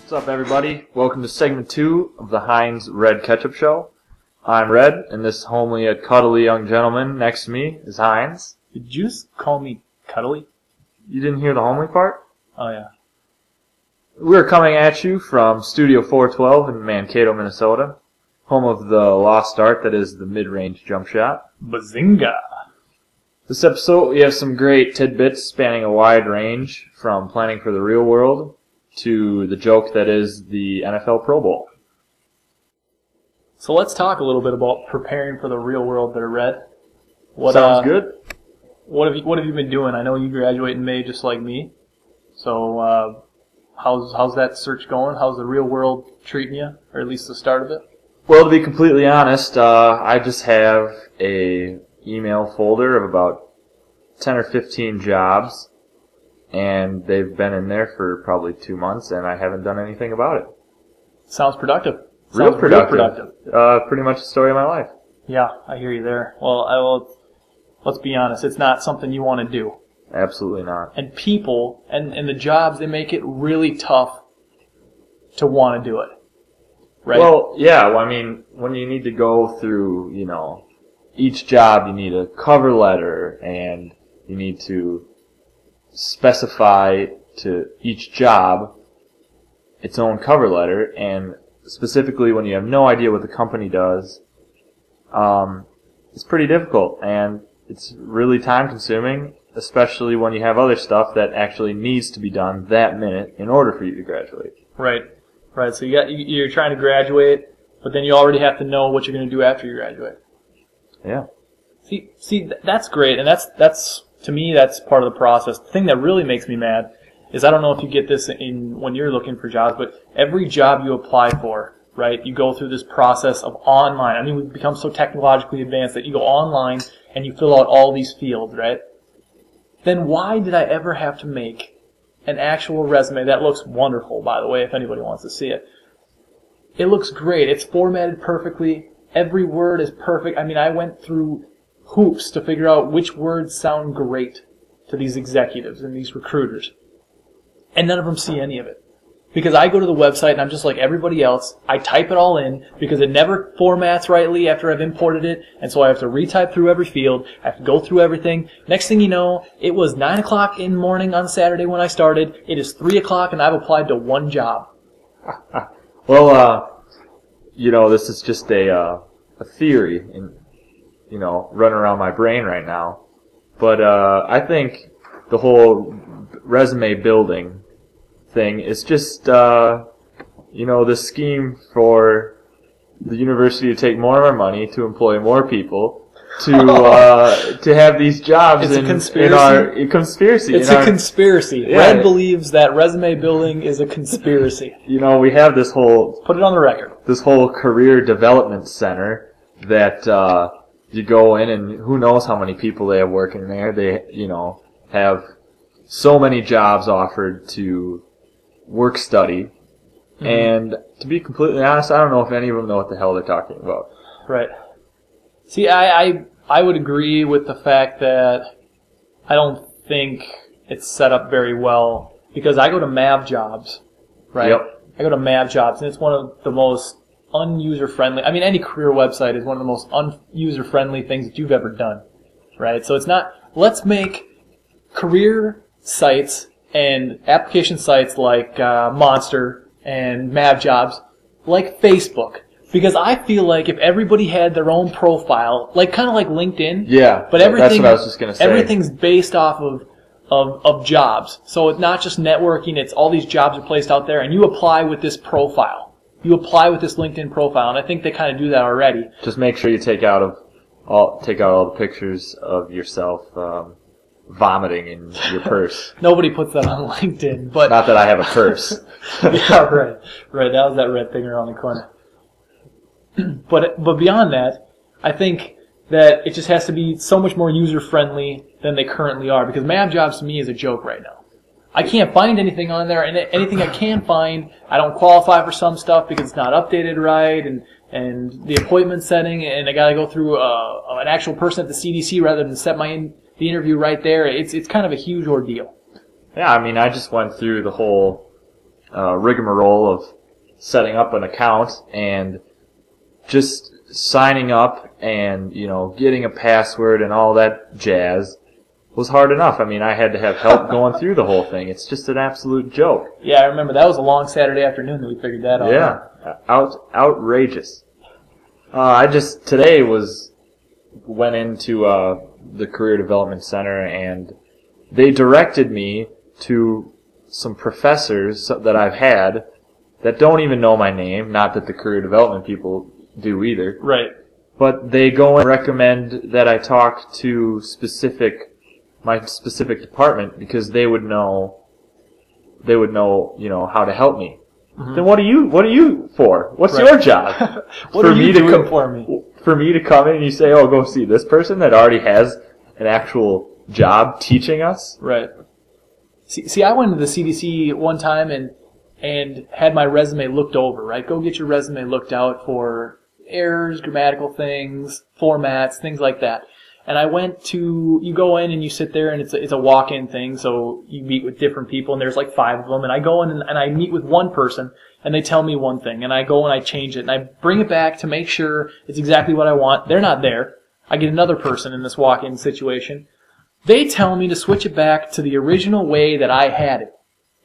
What's up, everybody? Welcome to segment 2 of the Hines and Red CatchUp show. I'm Red, and this homely yet cuddly young gentleman next to me is Hines. Did you just call me cuddly? You didn't hear the homely part? Oh, yeah. We're coming at you from Studio 412 in Mankato, Minnesota, home of the lost art that is the mid-range jump shot. Bazinga! This episode, we have some great tidbits spanning a wide range, from planning for the real world to the joke that is the NFL Pro Bowl. So let's talk a little bit about preparing for the real world there, Red. Sounds good. What have you been doing? I know you graduate in May just like me. So how's that search going? How's the real world treating you, or at least the start of it? Well, to be completely honest, I just have a email folder of about 10 or 15 jobs, and they've been in there for probably 2 months, and I haven't done anything about it. Sounds productive. Real productive. Pretty much the story of my life. Yeah, I hear you there. Well, let's be honest, it's not something you want to do. Absolutely not. And people, and the jobs, they make it really tough to want to do it. Right? Well, yeah, I mean, when you need to go through, each job, you need a cover letter, and you need to specify to each job its own cover letter, and specifically when you have no idea what the company does, it's pretty difficult, and it's really time-consuming, especially when you have other stuff that actually needs to be done that minute in order for you to graduate. Right. So you're trying to graduate, but then you already have to know what you're going to do after you graduate. Yeah. See, that's great, and that's to me, that's part of the process. The thing that really makes me mad is, I don't know if you get this when you're looking for jobs, but every job you apply for, right, you go through this process of online. I mean, we've become so technologically advanced that you go online and you fill out all these fields, right? Then why did I ever have to make an actual resume that looks wonderful, by the way, if anybody wants to see it? It looks great. It's formatted perfectly. Every word is perfect. I mean, I went through hoops to figure out which words sound great to these executives and these recruiters. And none of them see any of it. Because I go to the website and I'm just like everybody else. I type it all in because it never formats rightly after I've imported it. And so I have to retype through every field. I have to go through everything. Next thing you know, it was 9 o'clock in the morning on Saturday when I started. It is 3 o'clock and I've applied to one job. Well, this is just a theory running around my brain right now. But I think the whole resume building thing is just, the scheme for the university to take more of our money, to employ more people, to have these jobs It's in a conspiracy. our conspiracy. It's a conspiracy. Yeah. Red believes that resume building is a conspiracy. We have this whole Put it on the record. career development center that you go in, and who knows how many people they have working there. They, have so many jobs offered to work study. Mm-hmm. And to be completely honest, I don't know if any of them know what the hell they're talking about. Right. See, I would agree with the fact that I don't think it's set up very well, because I go to MAV jobs, right? Yep. I go to MAV jobs, and it's one of the most unuser-friendly. I mean, any career website is one of the most unuser-friendly things that you've ever done, right? So it's not, let's make career sites and application sites like Monster and MAV jobs like Facebook. Because I feel like if everybody had their own profile, kind of like LinkedIn. Yeah, but that's what I was just going to say. Everything's based off of jobs. So it's not just networking, it's all these jobs are placed out there, and you apply with this profile. You apply with this LinkedIn profile, and I think they kind of do that already. Just make sure you take out all the pictures of yourself vomiting in your purse. Nobody puts that on LinkedIn, but not that I have a purse. Yeah, right. That was that red thing around the corner. But beyond that, I think that it just has to be so much more user-friendly than they currently are, because MAV jobs to me is a joke right now. I can't find anything on there, and anything I can find, I don't qualify for some stuff because it's not updated right, and the appointment setting, and I got to go through an actual person at the CDC rather than set the interview right there. It's kind of a huge ordeal. Yeah, I mean, I just went through the whole rigmarole of setting up an account and just signing up and, getting a password and all that jazz was hard enough. I mean, I had to have help going through the whole thing. It's just an absolute joke. Yeah, I remember that was a long Saturday afternoon that we figured that out. Yeah, outrageous. Today went into the Career Development Center, and they directed me to some professors that I've had that don't even know my name. Not that the career development people do either. Right. But they go and recommend that I talk to my specific department because they would know, how to help me. Mm-hmm. Then what are you for? What's your job? What are you doing for me? For me to come in and you say, oh, go see this person that already has an actual job teaching us? Right. See, I went to the CDC one time and had my resume looked over, right? Go get your resume looked out for errors, grammatical things, formats, things like that. And you go in and you sit there and it's a walk-in thing, so you meet with different people and there's like 5 of them, and I go in and I meet with one person and they tell me one thing and I go and I change it and I bring it back to make sure it's exactly what I want. They're not there. I get another person in this walk-in situation. They tell me to switch it back to the original way that I had it.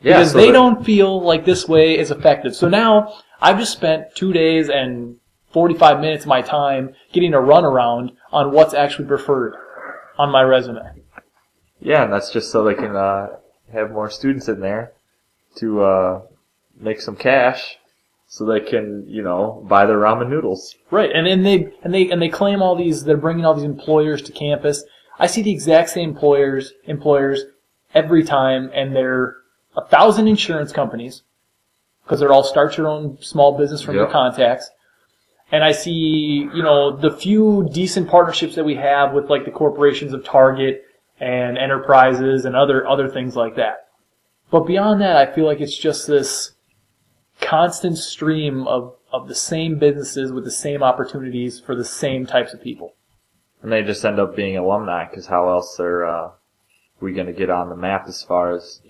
Yeah, because they don't feel like this way is effective. So now I've just spent 2 days and 45 minutes of my time getting a runaround on what's actually preferred on my resume. Yeah, and that's just so they can have more students in there to make some cash, so they can buy their ramen noodles. Right, and they claim all these. They're bringing all these employers to campus. I see the exact same employers every time, and they're 1,000 insurance companies because they're all start your own small business from your contacts. And I see, the few decent partnerships that we have with like the corporations of Target and Enterprises and other things like that. But beyond that, I feel like it's just this constant stream of the same businesses with the same opportunities for the same types of people. And they just end up being alumni, because how else are we going to get on the map as far as,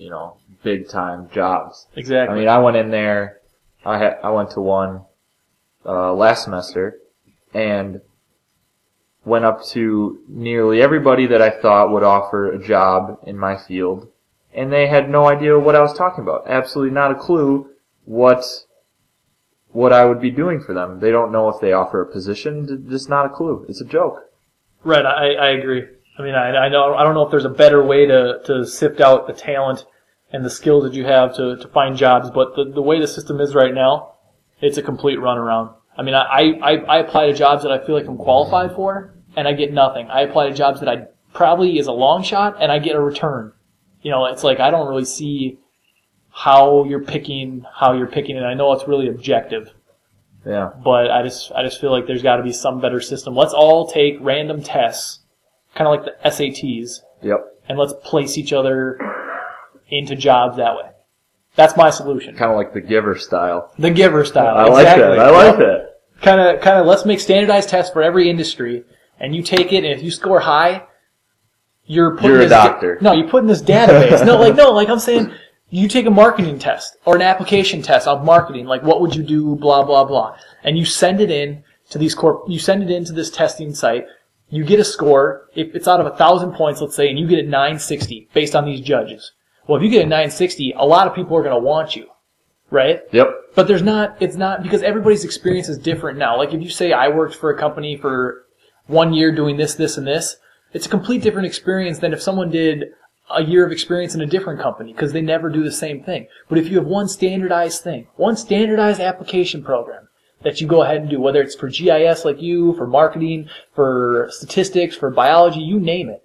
big time jobs? Exactly. I mean, I went in there, I went to one last semester, and went up to nearly everybody that I thought would offer a job in my field, and they had no idea what I was talking about. Absolutely not a clue what I would be doing for them. They don't know if they offer a position, just not a clue. It's a joke. Right, I agree. I mean, I don't know if there's a better way to sift out the talent and the skills that you have to find jobs, but the way the system is right now, it's a complete runaround. I mean, I apply to jobs that I feel like I'm qualified for, and I get nothing. I apply to jobs that I probably is a long shot, and I get a return. It's like I don't really see how you're picking, and I know it's really objective. Yeah. But I just feel like there's got to be some better system. Let's all take random tests, kind of like the SATs. Yep. And let's place each other into jobs that way. That's my solution. Kind of like the Giver style. The Giver style. I like that. I like that. Kind of. Let's make standardized tests for every industry, and you take it, and if you score high, you're a doctor. No, you put in this database. Like I'm saying, you take a marketing test or an application test of marketing. Like, what would you do? Blah blah blah, and you send it in to You send it into this testing site. You get a score. If it's out of 1,000 points, let's say, and you get a 960 based on these judges. Well, if you get a 960, a lot of people are going to want you, right? Yep. But it's not, because everybody's experience is different now. Like if you say I worked for a company for 1 year doing this, this, and this, it's a complete different experience than if someone did a year of experience in a different company, because they never do the same thing. But if you have one standardized thing, one standardized application program that you go ahead and do, whether it's for GIS like you, for marketing, for statistics, for biology, you name it,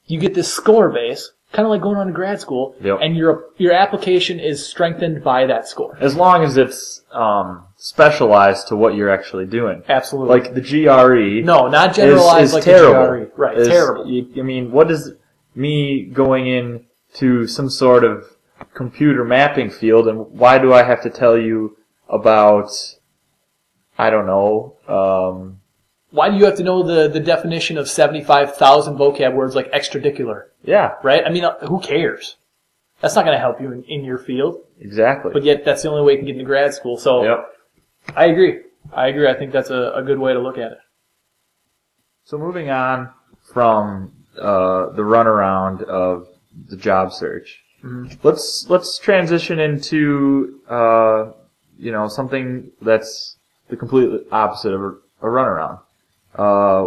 you get this score base, kind of like going on to grad school, yep. And your application is strengthened by that score. As long as it's specialized to what you're actually doing. Absolutely. Like the GRE. No, not generalized is like terrible. the GRE. Right, terrible. I mean, what does me going in to some sort of computer mapping field, and why do I have to tell you about, I don't know, why do you have to know the definition of 75,000 vocab words like extradicular? Yeah. Right? I mean, who cares? That's not going to help you in your field. Exactly. But yet, that's the only way you can get into grad school. So, Yep. I agree. I think that's a good way to look at it. So moving on from the runaround of the job search, let's transition into something that's the complete opposite of a runaround,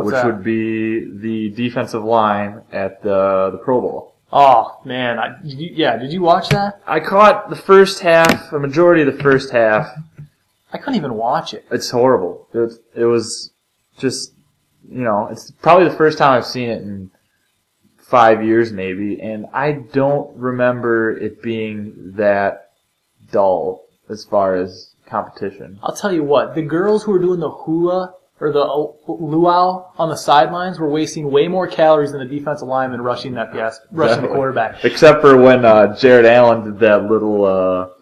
which that? would be the defensive line at the Pro Bowl. Oh, man. Did you watch that? I caught the first half, a majority of the first half. I couldn't even watch it. It's horrible. It was just, it's probably the first time I've seen it in 5 years maybe, and I don't remember it being that dull as far as competition. I'll tell you what, the girls who were doing the hula or the luau on the sidelines were wasting way more calories than the defensive lineman rushing the quarterback. Except for when Jared Allen did that little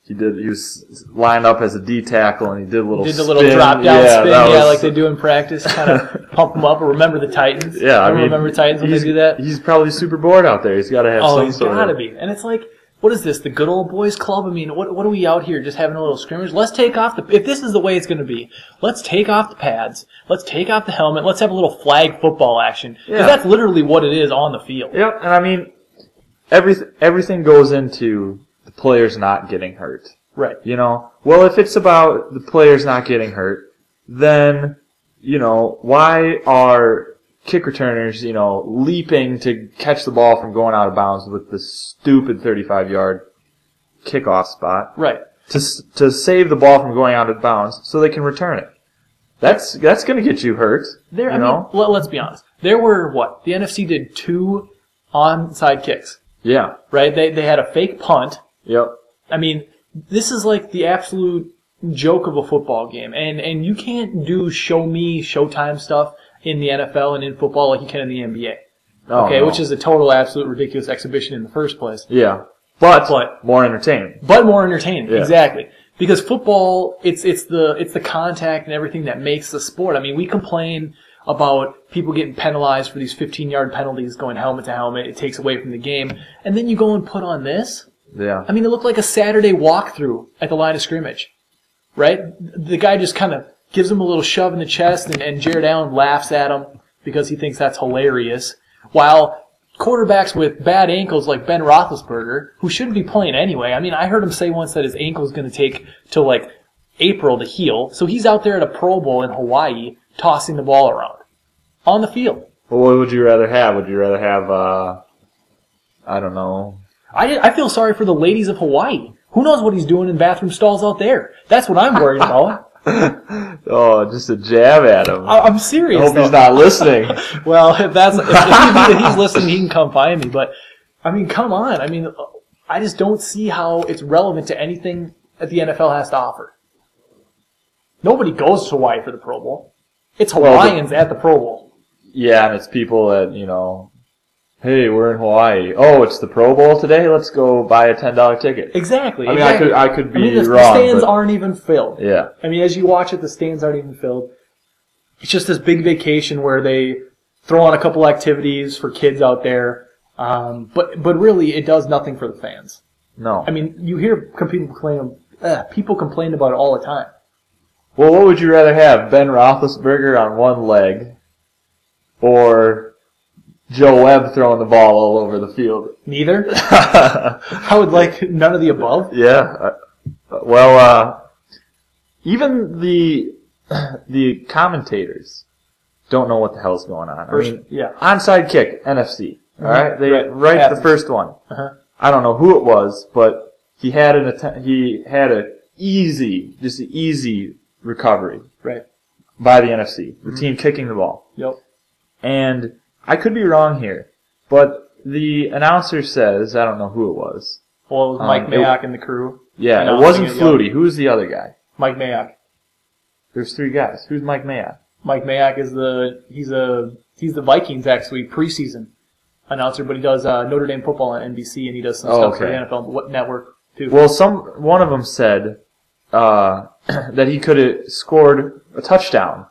he was lined up as a D tackle and he did a little drop down spin, like they do in practice, kind of pump them up. Or remember the Titans? Yeah, remember Titans when they do that? He's probably super bored out there. He's got to have some he's got to be. And it's like, what is this? The good old boys club? I mean, what are we out here just having a little scrimmage? Let's take off if this is the way it's going to be, let's take off the pads. Let's take off the helmet. Let's have a little flag football action. Because that's literally what it is on the field. Yep, and I mean, everything goes into the players not getting hurt. Right. Well, if it's about the players not getting hurt, then, why are kick returners, leaping to catch the ball from going out of bounds with the stupid 35-yard kickoff spot? Right. To save the ball from going out of bounds so they can return it. That's going to get you hurt. Let's be honest. There were, the NFC did 2 onside kicks. Yeah. Right? They had a fake punt. Yep. I mean, this is like the absolute joke of a football game. And you can't do showtime stuff in the NFL and in football like you can in the NBA. No. Which is a total, absolute, ridiculous exhibition in the first place. Yeah. But more entertaining. But more entertaining, yeah. Exactly. Because football, it's the contact and everything that makes the sport. I mean, we complain about people getting penalized for these 15-yard penalties going helmet to helmet. It takes away from the game. And then you go and put on this. Yeah. I mean, it looked like a Saturday walkthrough at the line of scrimmage, right? The guy just kind of gives him a little shove in the chest, and Jared Allen laughs at him because he thinks that's hilarious, while quarterbacks with bad ankles like Ben Roethlisberger, who shouldn't be playing anyway. I mean, I heard him say once that his ankle is going to take till April to heal, so he's out there at a Pro Bowl in Hawaii tossing the ball around on the field. Well, what would you rather have? Would you rather have, I don't know... I feel sorry for the ladies of Hawaii. Who knows what he's doing in bathroom stalls out there? That's what I'm worried about. Oh, just a jab at him. I'm serious. I hope he's not listening. Well, if he's listening, he can come find me. But, I mean, come on. I mean, I just don't see how it's relevant to anything that the NFL has to offer. Nobody goes to Hawaii for the Pro Bowl. It's Hawaiians at the Pro Bowl. Yeah, and it's people that, hey, we're in Hawaii. Oh, it's the Pro Bowl today? Let's go buy a $10 ticket. Exactly. I mean, I could be wrong. The stands aren't even filled. Yeah. I mean, as you watch it, the stands aren't even filled. It's just this big vacation where they throw on a couple activities for kids out there. But really, it does nothing for the fans. No. I mean, you hear people complain about it all the time. Well, what would you rather have? Ben Roethlisberger on one leg or Joe Webb throwing the ball all over the field? Neither. I would like none of the above. Yeah. Even the commentators don't know what the hell's going on. Onside kick, NFC. All right, right the first one. Uh-huh. I don't know who it was, but he had an easy recovery. Right. By the NFC, the team kicking the ball. Yep. And I could be wrong here, but the announcer says, I don't know who it was. Well, it was Mike Mayock and the crew. Yeah, it wasn't Flutie. Who's the other guy? Mike Mayock. There's 3 guys. Who's Mike Mayock? Mike Mayock is he's the Vikings actually preseason announcer, but he does Notre Dame football on NBC and he does some stuff for the NFL Network too. Well, one of them said that he could have scored a touchdown.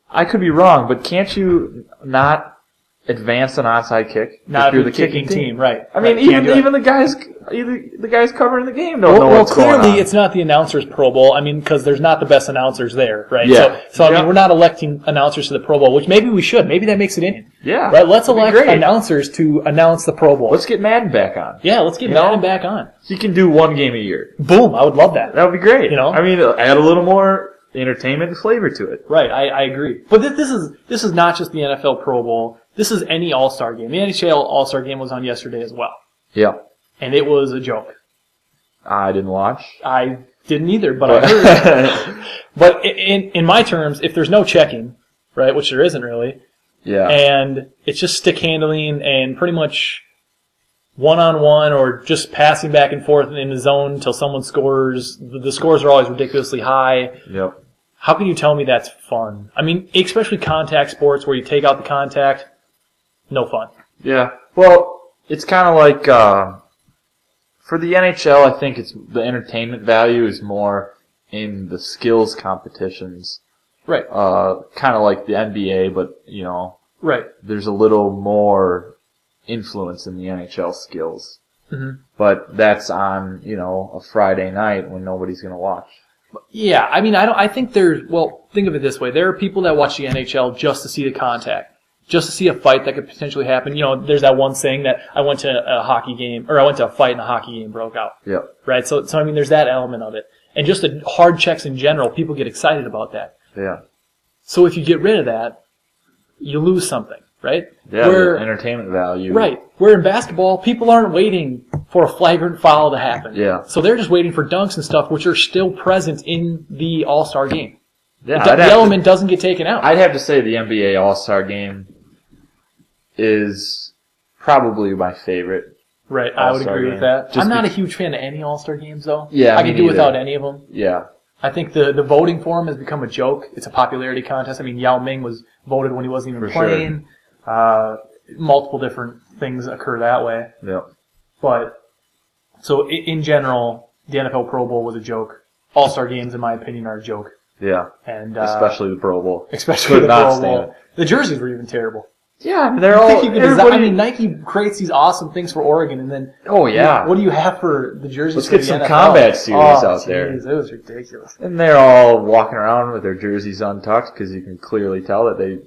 I could be wrong, but can't you not advance an onside kick Not if you're the the kicking team, right? I mean, Right, can't do it. even the guys covering the game don't know what's going on. Clearly it's not the announcers Pro Bowl. I mean, because there's not the best announcers there, right? Yeah. So I mean, we're not electing announcers to the Pro Bowl, which maybe we should. Maybe that makes it in. Yeah. Right. Let's that'd be elect great. announcers to announce the Pro Bowl. Let's get Madden back on. Yeah, let's get Madden back on. So you can do one game a year. Boom! I would love that. That would be great. You know? I mean, add a little more entertainment and flavor to it. Right, I agree. But this is not just the NFL Pro Bowl. This is any All-Star game. The NHL All-Star game was on yesterday as well. Yeah. And it was a joke. I didn't watch. I didn't either, but I heard. But in my terms, if there's no checking, right, which there isn't really, Yeah. and it's just stick handling and pretty much one-on-one or just passing back and forth in the zone until someone scores. The scores are always ridiculously high. Yep. How can you tell me that's fun? I mean, especially contact sports where you take out the contact, no fun. Yeah. Well, it's kind of like for the NHL, I think it's the entertainment value is more in the skills competitions. Right. Kind of like the NBA, but Right. there's a little more influence in the NHL skills. Mm-hmm. But that's on, a Friday night when nobody's going to watch. Yeah, I mean, I think think of it this way. There are people that watch the NHL just to see the contact, just to see a fight that could potentially happen. There's that one saying that I went to a hockey game, or I went to a fight and a hockey game broke out. Yep. Right? So I mean, there's that element of it. And just the hard checks in general, people get excited about that. Yeah. So if you get rid of that, you lose something, right? Yeah, the entertainment value. Right. Where in basketball, people aren't waiting for a flagrant foul to happen. Yeah. So they're just waiting for dunks and stuff, which are still present in the All-Star game. Yeah, The element doesn't get taken out. I'd have to say the NBA All-Star game is probably my favorite. Right, I would All-Star agree game. with that. Just I'm not a huge fan of any All-Star games, though. Yeah, I me can do neither. without any of them. Yeah. I think the voting for him has become a joke. It's a popularity contest. I mean, Yao Ming was voted when he wasn't even For sure. playing. Multiple different things occur that way. Yep. But, so in general, the NFL Pro Bowl was a joke. All-Star games, in my opinion, are a joke. Yeah. And especially the Pro Bowl. Especially Could the not Pro stand Bowl. The jerseys were even terrible. Yeah, they're I all. think you could everybody, I mean, Nike creates these awesome things for Oregon, and then oh yeah. what do you have for the jerseys? Let's for get the some NFL? combat series out there. Geez, it was ridiculous. And they're all walking around with their jerseys untucked because you can clearly tell that they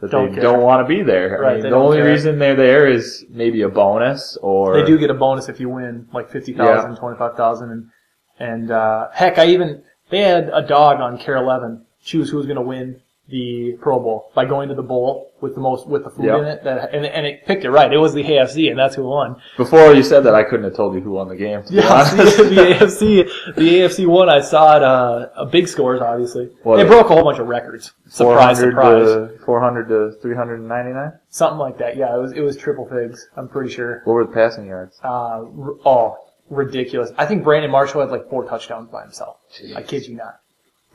don't want to be there. Right, I mean, they the don't only care. reason they're there is maybe a bonus or They do get a bonus if you win, like 50,000, 25,000, and heck, they had a dog on Care 11 choose who was going to win the Pro Bowl by going to the bowl with the food Yep. in it, and it picked it right. It was the AFC, and that's who won. Before you said that, I couldn't have told you who won the game. To be Yeah, honest. the AFC won. I saw it. A big scores, obviously. What, They broke a whole bunch of records. Surprise, 400 to 399. something like that. Yeah, it was triple figs. I'm pretty sure. What were the passing yards? Ridiculous. I think Brandon Marshall had like 4 touchdowns by himself. I kid you not.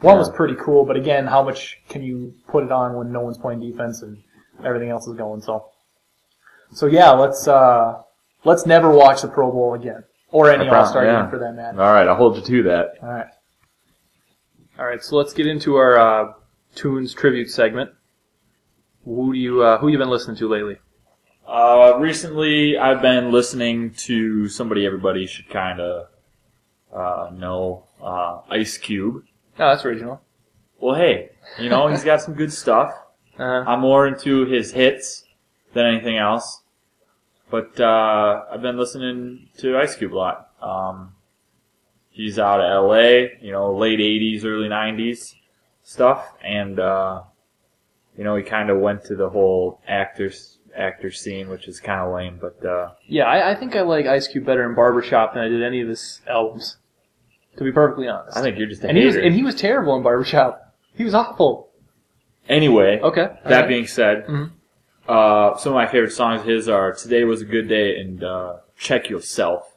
One was pretty cool, but again, how much can you put it on when no one's playing defense and everything else is going? So yeah, let's never watch the Pro Bowl again or any All-Star game for that matter. All right, I'll hold you to that. All right. So let's get into our Tunes tribute segment. Who you been listening to lately? Recently, I've been listening to somebody everybody should kind of know, Ice Cube. Oh, that's original. Well, hey, he's got some good stuff. I'm more into his hits than anything else. But I've been listening to Ice Cube a lot. He's out of L.A., late 80s, early 90s stuff. And, he kind of went to the whole actor scene, which is kind of lame. But Yeah, I think I like Ice Cube better in Barbershop than I did any of his albums. To be perfectly honest. I think you're just a hater. He was terrible in Barbershop. He was awful. Anyway, Okay. That being said, Mhm. some of my favorite songs of his are "Today Was a Good Day" and "Check Yourself."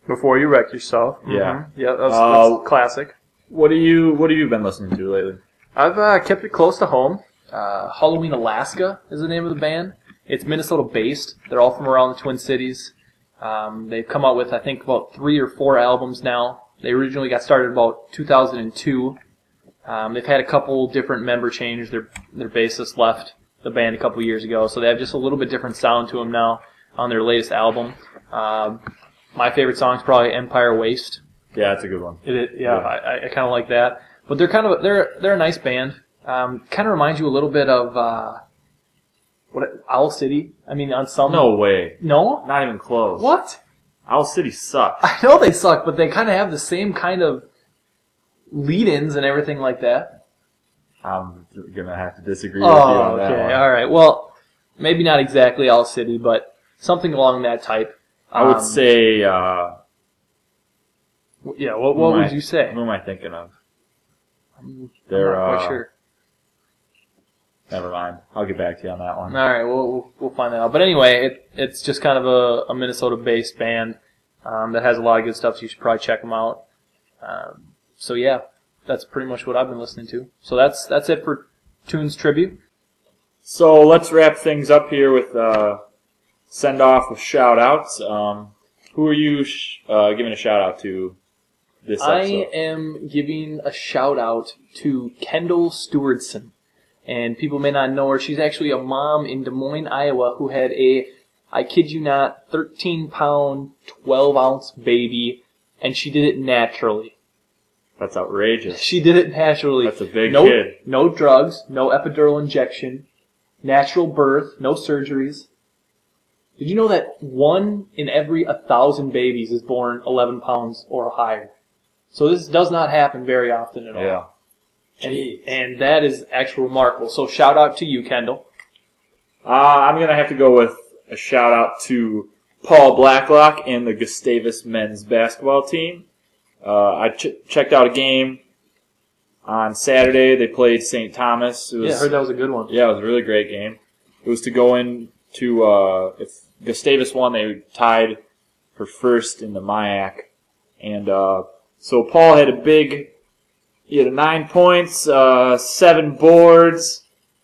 Before You Wreck Yourself. Yeah. Yeah, that's classic. What have you been listening to lately? I've kept it close to home. Halloween Alaska is the name of the band. It's Minnesota-based. They're all from around the Twin Cities. They've come out with, I think, about 3 or 4 albums now. They originally got started about 2002. They've had a couple different member changes. Their bassist left the band a couple years ago, so they have just a little bit different sound to them now on their latest album. My favorite song is probably Empire Waste. Yeah, that's a good one. I kind of like that. But they're a nice band. Kind of reminds you a little bit of Owl City. I mean, on some. No way. No? Not even close. What? Owl City sucks. I know they suck, but they kind of have the same kind of lead-ins and everything like that. I'm gonna have to disagree with you on that one. All right. Well, maybe not exactly Owl City, but something along that type. I would say. Yeah. What would you say? Who am I thinking of? I'm They're not quite sure. Never mind. I'll get back to you on that one. All right, we'll find that out. But anyway, it's just kind of a Minnesota-based band that has a lot of good stuff, so you should probably check them out. So yeah, that's pretty much what I've been listening to. So that's it for Tunes Tribute. So let's wrap things up here with send off with shout outs. Who are you giving a shout out to this episode? I am giving a shout out to Kendall Stewardson. And people may not know her. She's actually a mom in Des Moines, Iowa, who had I kid you not, 13-pound, 12-ounce baby, and she did it naturally. That's outrageous. She did it naturally. That's a big kid. No drugs, no epidural injection, natural birth, no surgeries. Did you know that 1 in every 1,000 babies is born 11 pounds or higher? So this does not happen very often at all. Yeah. And that is actually remarkable. So shout out to you, Kendall. I'm going to have to go with a shout out to Paul Blacklock and the Gustavus men's basketball team. I checked out a game on Saturday. They played St. Thomas. I heard that was a good one. Yeah, it was a really great game. It was to go into, if Gustavus won, they tied for first in the MIAC. And so Paul had he had 9 points, 7 boards,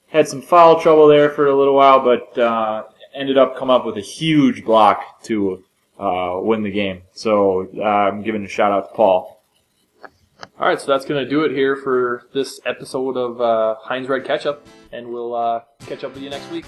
had some foul trouble there for a little while, but ended up coming up with a huge block to win the game. So I'm giving a shout out to Paul. All right, so that's going to do it here for this episode of Hines Red CatchUp, and we'll catch up with you next week.